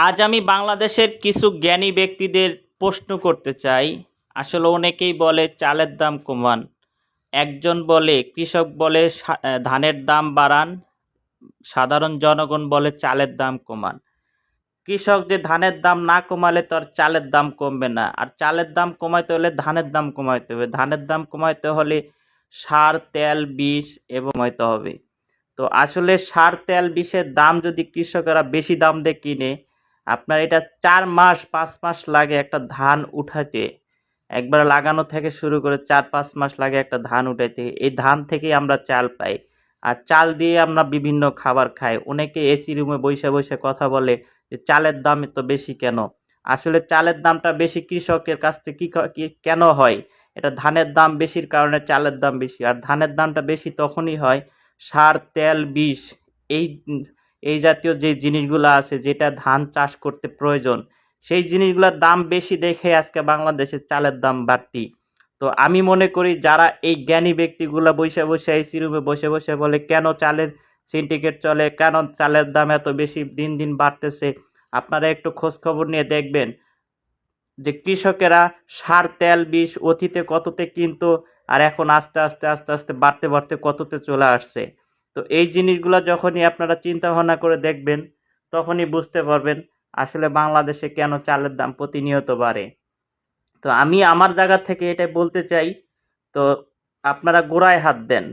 আজ আমি বাংলাদেশের কিছু জ্ঞানী ব্যক্তিদের প্রশ্ন করতে চাই। আসলে অনেকেই বলে চালের দাম কমান, একজন বলে কৃষক বলে ধানের দাম বাড়ান, সাধারণ জনগণ বলে চালের দাম কমান। কৃষক যে ধানের দাম না কমালে তো আর চালের দাম কমবে না, আর চালের দাম কমাইতে হলে ধানের দাম কমাইতে হবে, ধানের দাম কমাইতে হলে সার, তেল, বীজ এবং কমাইতে হবে। তো আসলে সার, তেল, বিষের দাম যদি কৃষকেরা বেশি দাম দিয়ে কিনে, আপনার এটা 4 মাস 5 মাস লাগে একটা ধান উঠাতে। একবার লাগানো থেকে শুরু করে 4-5 মাস লাগে একটা ধান উঠাইতে। এই ধান থেকেই আমরা চাল পাই, আর চাল দিয়ে আমরা বিভিন্ন খাবার খাই। অনেকে এসি রুমে বসে বসে কথা বলে যে চালের দাম এত বেশি কেন। আসলে চালের দামটা বেশি কৃষকের কাছ থেকে কেন হয়, এটা ধানের দাম বেশির কারণে চালের দাম বেশি। আর ধানের দামটা বেশি তখনই হয় সার, তেল, বিষ, এই এই জাতীয় যে জিনিসগুলো আছে যেটা ধান চাষ করতে প্রয়োজন, সেই জিনিসগুলোর দাম বেশি দেখে আজকে বাংলাদেশের চালের দাম বাড়তি। তো আমি মনে করি যারা এই জ্ঞানী ব্যক্তিগুলো বসে বসে এসি রুমে বসে বসে বলে কেন চালের সিন্ডিকেট চলে, কেন চালের দাম এত বেশি দিন দিন বাড়তেছে, আপনারা একটু খোঁজ খবর নিয়ে দেখবেন যে কৃষকেরা সার, তেল, বিষ অতীতে কততে কিনতো, আর এখন আস্তে আস্তে আস্তে আস্তে বাড়তে বাড়তে কততে চলে আসছে। তো এই জিনিসগুলো যখনই আপনারা চিন্তা ভাবনা করে দেখবেন, তখনই বুঝতে পারবেন আসলে বাংলাদেশে কেন চালের দাম প্রতিনিয়ত বাড়ে। তো আমি আমার জায়গা থেকে এটাই বলতে চাই, তো আপনারা গোড়ায় হাত দেন।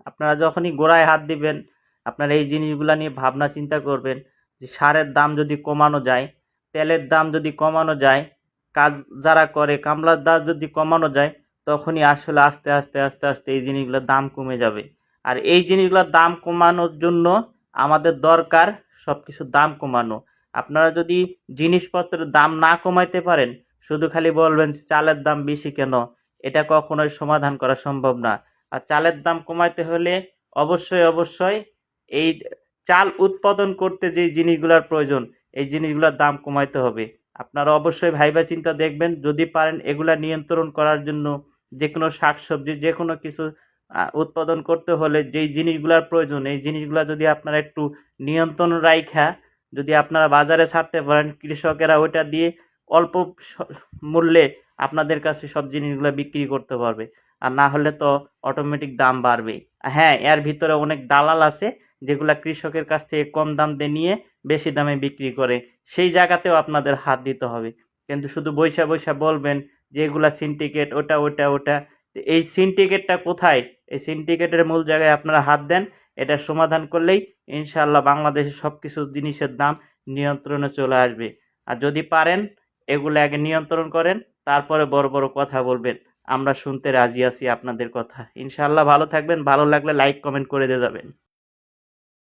আপনারা যখনই গোড়ায় হাত দিবেন, আপনারা এই জিনিসগুলো নিয়ে ভাবনা চিন্তা করবেন যে সারের দাম যদি কমানো যায়, তেলের দাম যদি কমানো যায়, কাজ যারা করে কামলার দাম যদি কমানো যায়, তখনই আসলে আস্তে আস্তে আস্তে আস্তে এই জিনিসগুলোর দাম কমে যাবে। আর এই জিনিসগুলোর দাম কমানোর জন্য আমাদের দরকার সব কিছুর দাম কমানো। আপনারা যদি জিনিসপত্রের দাম না কমাইতে পারেন, শুধু খালি বলবেন চালের দাম বেশি কেন, এটা কখনোই সমাধান করা সম্ভব না। আর চালের দাম কমাইতে হলে অবশ্যই অবশ্যই এই চাল উৎপাদন করতে যে জিনিসগুলোর প্রয়োজন, এই জিনিসগুলোর দাম কমাইতে হবে। আপনারা অবশ্যই ভাইবা চিন্তা দেখবেন, যদি পারেন এগুলা নিয়ন্ত্রণ করার জন্য যে কোনো শাকসবজি যে কোনো কিছু উৎপাদন করতে হলে যেই জিনিসগুলোর প্রয়োজন, এই জিনিসগুলো যদি আপনারা একটু নিয়ন্ত্রণ রাইখা যদি আপনারা বাজারে ছাড়তে পারেন, কৃষকেরা ওইটা দিয়ে অল্প মূল্যে আপনাদের কাছে সব জিনিসগুলো বিক্রি করতে পারবে। আর না হলে তো অটোমেটিক দাম বাড়বে। হ্যাঁ, এর ভিতরে অনেক দালাল আছে যেগুলা কৃষকের কাছ থেকে কম দাম দিয়ে নিয়ে বেশি দামে বিক্রি করে, সেই জায়গাতেও আপনাদের হাত দিতে হবে। কিন্তু শুধু বৈশা বৈশা বলবেন যে এগুলা সিন্ডিকেট, ওটা ওটা ওটা, এই সিন্ডিকেটটা কোথায়? এই সিন্ডিকেটের মূল জায়গায় আপনারা হাত দেন, এটা সমাধান করলেই ইনশাআল্লাহ বাংলাদেশের সব কিছু জিনিসের দাম নিয়ন্ত্রণে চলে আসবে। আর যদি পারেন এগুলো আগে নিয়ন্ত্রণ করেন, তারপরে বড় বড় কথা বলবেন। আমরা শুনতে রাজি আছি আপনাদের কথা। ইনশাআল্লাহ ভালো থাকবেন, ভালো লাগলে লাইক কমেন্ট করে দিয়ে যাবেন।